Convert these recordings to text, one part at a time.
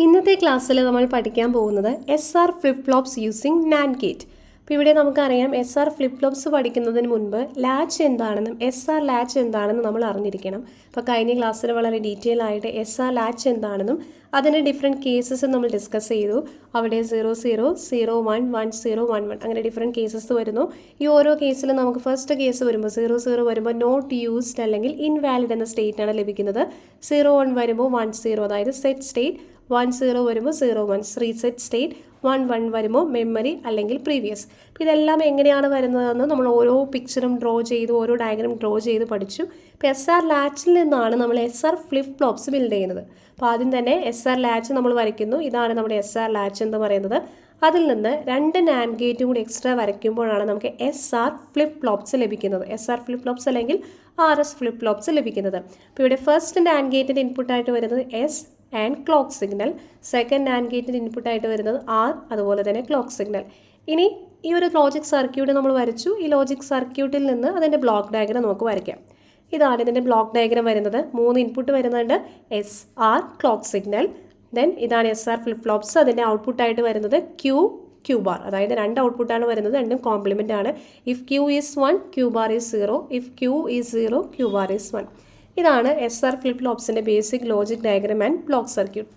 ഇന്നത്തെ ക്ലാസ്സിൽ നമ്മൾ പഠിക്കാൻ പോകുന്നത് SR flip flops using NAND gate. അപ്പോൾ ഇവിടെ നമുക്കറിയാം SR ഫ്ലിപ്പ് ഫ്ലോപ്സ് പഠിക്കുന്നതിന് മുൻപ് ലാച്ച് എന്താണെന്നും SR ലാച്ച് എന്താണെന്നും നമ്മൾ അറിഞ്ഞിരിക്കണം. അപ്പോൾ കഴിഞ്ഞ ക്ലാസ്സിൽ വളരെ ഡീറ്റെയിൽ ആയിട്ട് SR ലാച്ച് എന്താണെന്നും അതിൻ്റെ ഡിഫറെൻറ്റ് കേസസ് നമ്മൾ ഡിസ്കസ് ചെയ്തു. അവിടെ 00, 01, 10, 11 അങ്ങനെ ഡിഫറെൻറ്റ് കേസസ് വരുന്നു. ഈ ഓരോ കേസിലും നമുക്ക് ഫസ്റ്റ് കേസ് വരുമ്പോൾ 00 വരുമ്പോൾ നോട്ട് യൂസ്ഡ് അല്ലെങ്കിൽ ഇൻവാലിഡ് എന്ന സ്റ്റേറ്റാണ് ലഭിക്കുന്നത്. 01 വരുമ്പോൾ 10 അതായത് സെറ്റ് സ്റ്റേറ്റ്, 10 വരുമ്പോൾ 01 റീസെറ്റ് സ്റ്റേറ്റ്, 11 വരുമ്പോൾ മെമ്മറി അല്ലെങ്കിൽ പ്രീവിയസ്. അപ്പോൾ ഇതെല്ലാം എങ്ങനെയാണ് വരുന്നതെന്ന് നമ്മൾ ഓരോ പിക്ചറും ഡ്രോ ചെയ്ത് ഓരോ ഡയഗ്രാം ഡ്രോ ചെയ്ത് പഠിച്ചു. ഇപ്പോൾ SR ലാച്ചിൽ നിന്നാണ് നമ്മൾ SR ഫ്ലിപ്പ് ഫ്ലോപ്സ് ബിൽഡ് ചെയ്യുന്നത്. അപ്പോൾ ആദ്യം തന്നെ SR ലാച്ച് നമ്മൾ വരയ്ക്കുന്നു. ഇതാണ് നമ്മുടെ SR ലാച്ച് എന്ന് പറയുന്നത്. അതിൽ നിന്ന് 2 NAND ഗേറ്റും കൂടി എക്സ്ട്രാ വരയ്ക്കുമ്പോഴാണ് നമുക്ക് SR ഫ്ലിപ്പ് ഫ്ലോപ്സ് ലഭിക്കുന്നത്. SR ഫ്ലിപ്പ് ഫ്ലോപ്സ് അല്ലെങ്കിൽ RS ഫ്ലിപ്പ് ഫ്ലോപ്സ് ലഭിക്കുന്നത്. അപ്പോൾ ഇവിടെ ഫസ്റ്റ് NAND ഗേറ്റിൻ്റെ ഇൻപുട്ടായിട്ട് വരുന്നത് S and clock signal, second NAND ഗേറ്റിൻ്റെ ഇൻപുട്ടായിട്ട് വരുന്നത് R, അതുപോലെ തന്നെ ക്ലോക്ക് സിഗ്നൽ. ഇനി ഈ ഒരു ലോജിക് സർക്യൂട്ട് നമ്മൾ വരച്ചു. ഈ ലോജിക് സർക്യൂട്ടിൽ നിന്ന് അതിൻ്റെ ബ്ലോക്ക് ഡയഗ്രം നമുക്ക് വരയ്ക്കാം. ഇതാണ് ഇതിൻ്റെ ബ്ലോക്ക് ഡയഗ്രം വരുന്നത്. 3 ഇൻപുട്ട് വരുന്നുണ്ട്, SR ക്ലോക്ക് സിഗ്നൽ. ദെൻ ഇതാണ് SR ഫ്ലിപ്പ് ഫ്ലോപ്സ്. അതിൻ്റെ ഔട്ട്പുട്ടായിട്ട് വരുന്നത് Q ബാർ, അതായത് 2 ഔട്ട്പുട്ടാണ് വരുന്നത്, രണ്ടും കോംപ്ലിമെൻ്റ് ആണ്. If Q is 1, Q bar is 0. If Q is 0, Q bar is 1. ഇതാണ് SR ഫ്ലിപ്പ് ഫ്ലോപ്സിൻ്റെ basic logic diagram and block circuit.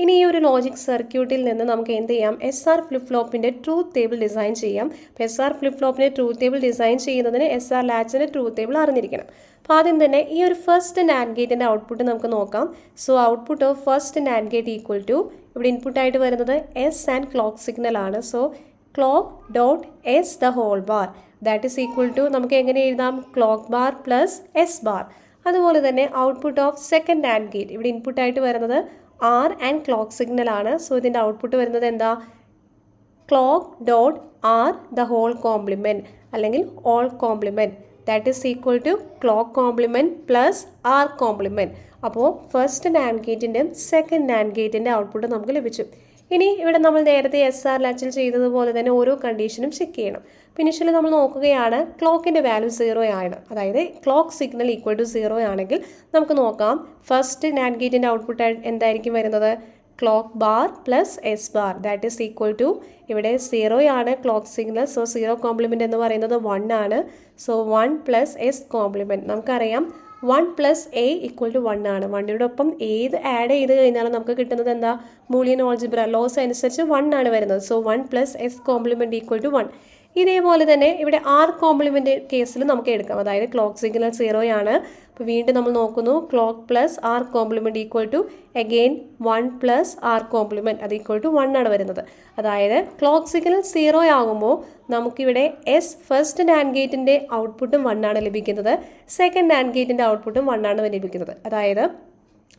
ഇനി ഈ ഒരു ലോജിക് സർക്യൂട്ടിൽ നിന്ന് നമുക്ക് എന്ത് ചെയ്യാം, SR ഫ്ലിപ്പ് ഫ്ലോപ്പിൻ്റെ ട്രൂത്ത് ടേബിൾ ഡിസൈൻ ചെയ്യാം. അപ്പോൾ SR ഫ്ലിപ്പ് ഫ്ലോപ്പിൻ്റെ ട്രൂത്ത് ടേബിൾ ഡിസൈൻ ചെയ്യുന്നതിന് SR ലാച്ചിൻ്റെ ട്രൂത്ത് ടേബിൾ അറിഞ്ഞിരിക്കണം. അപ്പോൾ ആദ്യം തന്നെ ഈ ഒരു ഫസ്റ്റ് NAND ഗേറ്റിൻ്റെ ഔട്ട്പുട്ട് നമുക്ക് നോക്കാം. So output of first NAND gate equal to, ഇവിടെ ഇൻപുട്ടായിട്ട് വരുന്നത് S ആൻഡ് ക്ലോക്ക് സിഗ്നൽ ആണ്. So clock dot S the whole bar that is equal to, നമുക്ക് എങ്ങനെ എഴുതാം, clock bar plus S bar. അതുപോലെ തന്നെ output of second NAND gate, ഇവിടെ ഇൻപുട്ടായിട്ട് വരുന്നത് R ആൻഡ് ക്ലോക്ക് സിഗ്നൽ ആണ്. സോ ഇതിൻ്റെ ഔട്ട്പുട്ട് വരുന്നത് എന്താ, clock dot R the whole complement അല്ലെങ്കിൽ all complement that is equal to clock complement plus R complement. അപ്പോൾ ഫസ്റ്റ് NAND ഗേറ്റിൻ്റെയും സെക്കൻഡ് NAND ഗേറ്റിൻ്റെ ഔട്ട്പുട്ട് നമുക്ക് ലഭിച്ചു. ഇനി ഇവിടെ നമ്മൾ നേരത്തെ SR ലാച്ചിൽ ചെയ്തതുപോലെ തന്നെ ഓരോ കണ്ടീഷനും ചെക്ക് ചെയ്യണം. ഇനിഷ്യലി നമ്മൾ നോക്കുകയാണ്, ക്ലോക്കിൻ്റെ വാല്യൂ 0 ആണ്, അതായത് ക്ലോക്ക് സിഗ്നൽ ഈക്വൽ ടു 0 ആണെങ്കിൽ നമുക്ക് നോക്കാം ഫസ്റ്റ് NAND ഗേറ്റിൻ്റെ ഔട്ട്പുട്ട് എന്തായിരിക്കും വരുന്നത്, clock bar plus S bar that is equal to, ഇവിടെ 0 ആണ് ക്ലോക്ക് സിഗ്നൽ. സോ 0 കോംപ്ലിമെൻറ്റ് എന്ന് പറയുന്നത് 1 ആണ്. സോ 1 പ്ലസ് S കോംപ്ലിമെൻറ്റ്, നമുക്കറിയാം 1 പ്ലസ് A ഈക്വൽ ടു 1 ആണ്. 1യുടെ ഒപ്പം ഏത് ആഡ് ചെയ്ത് കഴിഞ്ഞാൽ നമുക്ക് കിട്ടുന്നത് എന്താ, ബൂളിയൻ ഓൾജിബ്ര ലോസ് അനുസരിച്ച് 1 ആണ് വരുന്നത്. So 1 plus S complement equal to 1. ഇതേപോലെ തന്നെ ഇവിടെ R കോംപ്ലിമെൻ്റ് കേസിൽ നമുക്ക് എടുക്കാം, അതായത് ക്ലോക്ക് സിഗ്നൽ 0 ആണ്. അപ്പോൾ വീണ്ടും നമ്മൾ നോക്കുന്നു, clock plus R complement equal to again 1 plus R complement, അത് ഈക്വൽ ടു 1 ആണ് വരുന്നത്. അതായത് ക്ലോക്ക് സിഗ്നൽ 0 ആകുമ്പോൾ നമുക്കിവിടെ S ഫസ്റ്റ് NAND ഗേറ്റിൻ്റെ ഔട്ട്പുട്ടും 1 ആണ് ലഭിക്കുന്നത്, സെക്കൻഡ് NAND ഗേറ്റിൻ്റെ ഔട്ട്പുട്ടും 1 ആണ് ലഭിക്കുന്നത്. അതായത്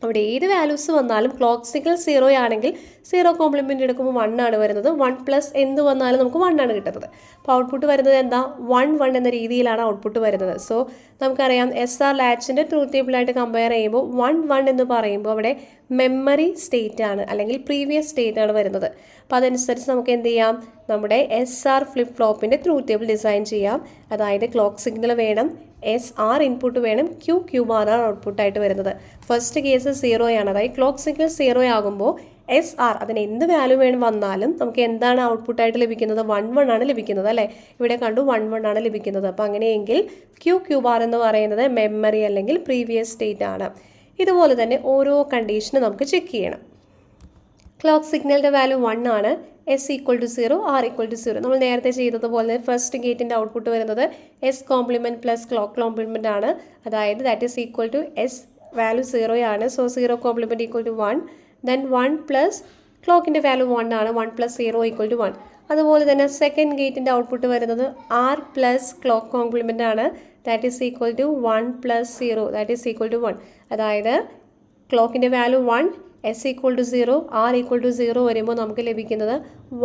അവിടെ ഏത് വാല്യൂസ് വന്നാലും ക്ലോക്ക് സിഗ്നൽ 0 ആണെങ്കിൽ 0 കോംപ്ലിമെൻ്റ് എടുക്കുമ്പോൾ 1 ആണ് വരുന്നത്, 1 പ്ലസ് എന്ത് വന്നാലും നമുക്ക് 1 ആണ് കിട്ടുന്നത്. അപ്പോൾ ഔട്ട്പുട്ട് വരുന്നത് എന്താ, 1 എന്ന രീതിയിലാണ് ഔട്ട്പുട്ട് വരുന്നത്. സോ നമുക്കറിയാം SR ലാച്ചിൻ്റെ ട്രൂത്ത് ടേബിളായിട്ട് കമ്പയർ ചെയ്യുമ്പോൾ 1 എന്ന് പറയുമ്പോൾ അവിടെ മെമ്മറി സ്റ്റേറ്റ് ആണ് അല്ലെങ്കിൽ പ്രീവിയസ് സ്റ്റേറ്റ് ആണ് വരുന്നത്. അപ്പോൾ അതനുസരിച്ച് നമുക്ക് എന്ത് ചെയ്യാം, നമ്മുടെ SR ഫ്ലിപ്പ് ഫ്ലോപ്പിൻ്റെ ട്രൂത്ത് ടേബിൾ ഡിസൈൻ ചെയ്യാം. അതായത് ക്ലോക്ക് സിഗ്നൽ വേണം, SR ഇൻപുട്ട് വേണം, Q ബാർ ആണ് ഔട്ട്പുട്ടായിട്ട് വരുന്നത്. ഫസ്റ്റ് കേസ് 0 ആണ്, അതായത് ക്ലോക്ക് സിഗ്നൽ 0 ആകുമ്പോൾ SR അതിന് എന്ത് വാല്യൂ വേണം വന്നാലും നമുക്ക് എന്താണ് ഔട്ട്പുട്ടായിട്ട് ലഭിക്കുന്നത്, 1 ആണ് ലഭിക്കുന്നത് അല്ലേ. ഇവിടെ കണ്ടു 1 ആണ് ലഭിക്കുന്നത്. അപ്പോൾ അങ്ങനെയെങ്കിൽ Q ബാർ എന്ന് പറയുന്നത് മെമ്മറി അല്ലെങ്കിൽ പ്രീവിയസ് സ്റ്റേറ്റ് ആണ്. ഇതുപോലെ തന്നെ ഓരോ കണ്ടീഷനും നമുക്ക് ചെക്ക് ചെയ്യണം. ക്ലോക്ക് സിഗ്നലിൻ്റെ വാല്യൂ 1 ആണ്, S equal to 0, R equal to 0. നമ്മൾ നേരത്തെ ചെയ്തതുപോലെ ഫസ്റ്റ് ഗേറ്റിൻ്റെ ഔട്ട്പുട്ട് വരുന്നത് S complement plus clock complement ആണ്, അതായത് that is equal to S value 0 ആണ്. So 0 complement equal to 1, then 1 plus ക്ലോക്കിൻ്റെ വാല്യൂ 1 ആണ്, 1 പ്ലസ് 0 ഈക്വൽ ടു 1. അതുപോലെ തന്നെ സെക്കൻഡ് ഗേറ്റിൻ്റെ ഔട്ട്പുട്ട് വരുന്നത് R പ്ലസ് ക്ലോക്ക് കോംപ്ലിമെൻ്റ് ആണ്, that is equal to 1 plus 0 that is equal to 1. അതായത് ക്ലോക്കിൻ്റെ value 1, S equal to 0, R equal to 0 വരുമ്പോൾ നമുക്ക് ലഭിക്കുന്നത്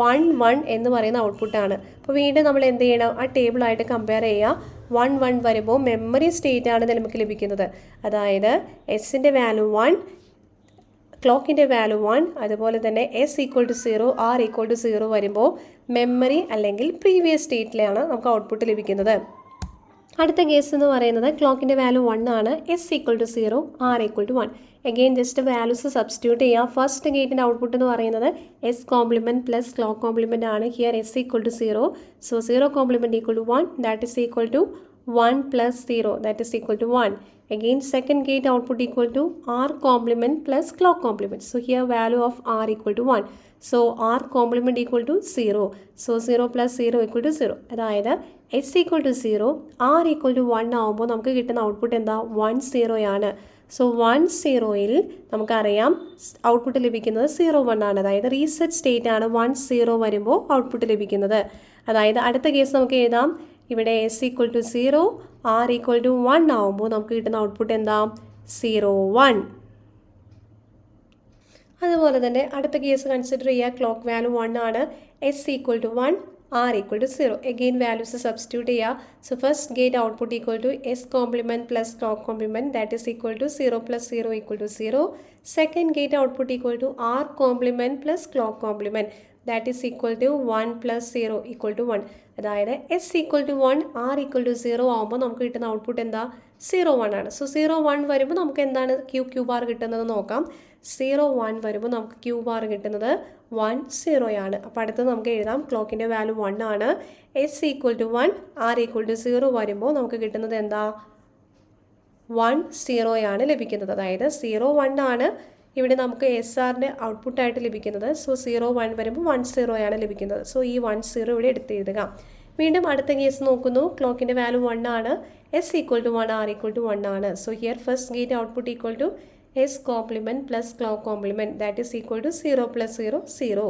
1 എന്ന് പറയുന്ന ഔട്ട്പുട്ടാണ്. അപ്പോൾ വീണ്ടും നമ്മൾ എന്ത് ചെയ്യണം, ആ ടേബിളായിട്ട് കമ്പയർ ചെയ്യുക. 1 വരുമ്പോൾ മെമ്മറി സ്റ്റേറ്റ് ആണ് നമുക്ക് ലഭിക്കുന്നത്, അതായത് എസിൻ്റെ വാല്യൂ 1, ക്ലോക്കിൻ്റെ വാല്യൂ 1, അതുപോലെ തന്നെ S equal to 0, R equal to 0 വരുമ്പോൾ മെമ്മറി അല്ലെങ്കിൽ പ്രീവിയസ് സ്റ്റേറ്റിലാണ് നമുക്ക് ഔട്ട്പുട്ട് ലഭിക്കുന്നത്. അടുത്ത കേസ് എന്ന് പറയുന്നത് ക്ലോക്കിൻ്റെ വാല്യൂ 1 ആണ്, S equal to 0, R equal to 1. Again just values substitute ചെയ്യുക. ഫസ്റ്റ് ഗേറ്റിൻ്റെ ഔട്ട്പുട്ട് എന്ന് പറയുന്നത് S complement plus clock complement ആണ്. Here S equal to 0, so 0 complement equal to 1, that is equal to 1 plus 0, that is equal to 1. Again second gate output equal to R complement plus clock complement. So here value of R equal to 1. So R complement equal to 0. So 0 plus 0 equal to 0. അതായത് S equal to 0, R equal to 1 ആവുമ്പോൾ നമുക്ക് കിട്ടുന്ന output എന്താ? 1 0 ആണ്. So 1 0യിൽ നമുക്കറിയാം output ലഭിക്കുന്നത് 0 1 ആണ്. അതായത് റീസെറ്റ് സ്റ്റേറ്റ് ആണ് 1 0 വരുമ്പോൾ ഔട്ട്പുട്ട് ലഭിക്കുന്നത്. അതായത് അടുത്ത കേസ് നമുക്ക് എഴുതാം. ഇവിടെ S equal to 0, R equal to 1 ആവുമ്പോൾ നമുക്ക് കിട്ടുന്ന ഔട്ട്പുട്ട് എന്താ? 0 1. അതുപോലെ തന്നെ അടുത്ത കേസ് കൺസിഡർ ചെയ്യുക. ക്ലോക്ക് വാല്യൂ 1 ആണ്, S equal to 1, R equal to 0. Again values substitute ചെയ്യുക. So first gate output equal to S complement plus clock complement, that is equal to 0 plus 0 equal to 0. Second gate output equal to R complement plus clock complement, that is equal to 1 plus 0 equal to 1. അതായത് S equal to 1, R equal to 0 ആകുമ്പോൾ നമുക്ക് കിട്ടുന്ന output എന്താ? 0 1 ആണ്. So 0 1 വരുമ്പോൾ നമുക്ക് എന്താണ് Q bar കിട്ടുന്നത് നോക്കാം. 0 1 വരുമ്പോൾ നമുക്ക് ക്യൂ ബാർ കിട്ടുന്നത് 1 0 ആണ്. അപ്പോൾ അടുത്തത് നമുക്ക് എഴുതാം. ക്ലോക്കിൻ്റെ വാല്യൂ 1 ആണ്, S equal to 1, R equal to 0 വരുമ്പോൾ നമുക്ക് കിട്ടുന്നത് എന്താ? 1 0 ആണ് ലഭിക്കുന്നത്. അതായത് 0 1 ആണ് ഇവിടെ നമുക്ക് എസ് ആറിൻ്റെ ഔട്ട്പുട്ടായിട്ട് ലഭിക്കുന്നത്. സോ 0 1 വരുമ്പോൾ 1 0 ആണ് ലഭിക്കുന്നത്. സോ ഈ 1 0 ഇവിടെ എടുത്ത് എഴുതുക. വീണ്ടും അടുത്ത കേസ് നോക്കുന്നു. ക്ലോക്കിൻ്റെ വാല്യൂ 1 ആണ്, S equal to 1, R equal to 1 ആണ്. So here first gate output equal to S complement plus clock complement, that is equal to 0 plus 0 0.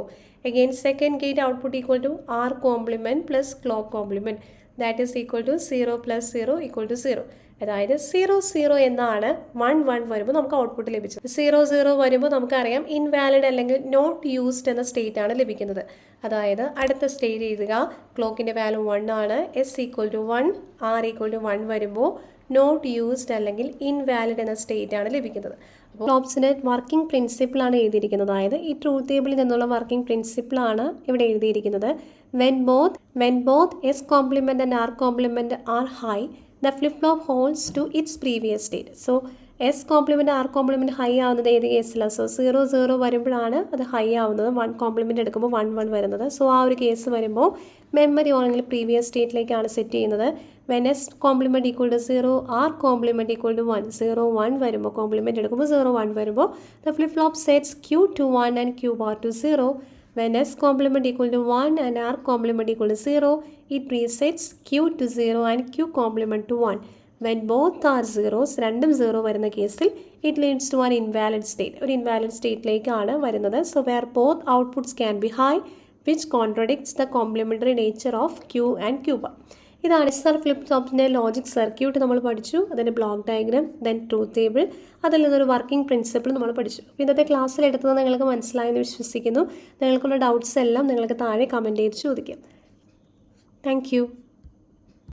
Again second gate output equal to R complement plus clock complement, that is equal to 0 plus 0 equal to 0. അതായത് 0 0 എന്നാണ് 1 1 വരുമ്പോൾ നമുക്ക് output ലഭിച്ചത്. 0 0 വരുമ്പോൾ നമുക്കറിയാം invalid അല്ലെങ്കിൽ not used എന്ന state ആണ് ലഭിക്കുന്നത്. അതായത് അടുത്ത സ്റ്റേറ്റ് എഴുതുക. ക്ലോക്കിൻ്റെ വാല്യൂ 1 ആണ്, S equal to 1, R equal to 1 വരുമ്പോൾ നോട്ട് യൂസ്ഡ് അല്ലെങ്കിൽ ഇൻവാലിഡ് എന്ന സ്റ്റേറ്റ് ആണ് ലഭിക്കുന്നത്. അപ്പോൾ ഫ്ലോപ്സിൻ്റെ വർക്കിംഗ് പ്രിൻസിപ്പിളാണ് എഴുതിയിരിക്കുന്നത്. അതായത് ഈ ട്രൂത്ത് ടേബിളിൽ നിന്നുള്ള വർക്കിംഗ് പ്രിൻസിപ്പിളാണ് ഇവിടെ എഴുതിയിരിക്കുന്നത്. When both S complement and R complement are high, the flip-flop holds to its previous state. So S complement R complement high ആവുന്നത് ഏത് കേസിലാണ്? സോ 0 0 വരുമ്പോഴാണ് അത് ഹൈ ആവുന്നത്. 1 കോംപ്ലിമെൻറ്റ് എടുക്കുമ്പോൾ 1 1 വരുന്നത്. സോ ആ ഒരു കേസ് വരുമ്പോൾ മെമ്മറി ആണെങ്കിൽ പ്രീവിയസ് സ്റ്റേറ്റിലേക്കാണ് സെറ്റ് ചെയ്യുന്നത്. When S complement equal to 0, R complement equal to 1, 0 1 വരുമ്പോൾ കോംപ്ലിമെൻറ്റ് എടുക്കുമ്പോൾ 0 1 വരുമ്പോൾ the flip-flop sets Q to 1 and Q bar to 0. When S complement equal to 1 and R complement equal to 0, it resets Q to 0 and Q complement to 1. When both are zeros, രണ്ടും 0 വരുന്ന കേസിൽ it leads to an invalid state. ഒരു invalid സ്റ്റേറ്റിലേക്കാണ് വരുന്നത്. So where both outputs can be high, which contradicts the complementary nature of Q and Q bar. ഇതാണ് SR flip ഫ്ലോപ്പിൻ്റെ logic circuit നമ്മൾ പഠിച്ചു. അതിൻ്റെ block diagram, then truth table, അതിൽ നിന്നൊരു working principle നമ്മൾ പഠിച്ചു. അപ്പോൾ ഇന്നത്തെ ക്ലാസ്സിൽ എടുത്തത് നിങ്ങൾക്ക് മനസ്സിലായെന്ന് വിശ്വസിക്കുന്നു. നിങ്ങൾക്കുള്ള ഡൗട്ട്സ് എല്ലാം നിങ്ങൾക്ക് താഴെ കമൻറ്റ് ചെയ്ത് ചോദിക്കാം. താങ്ക്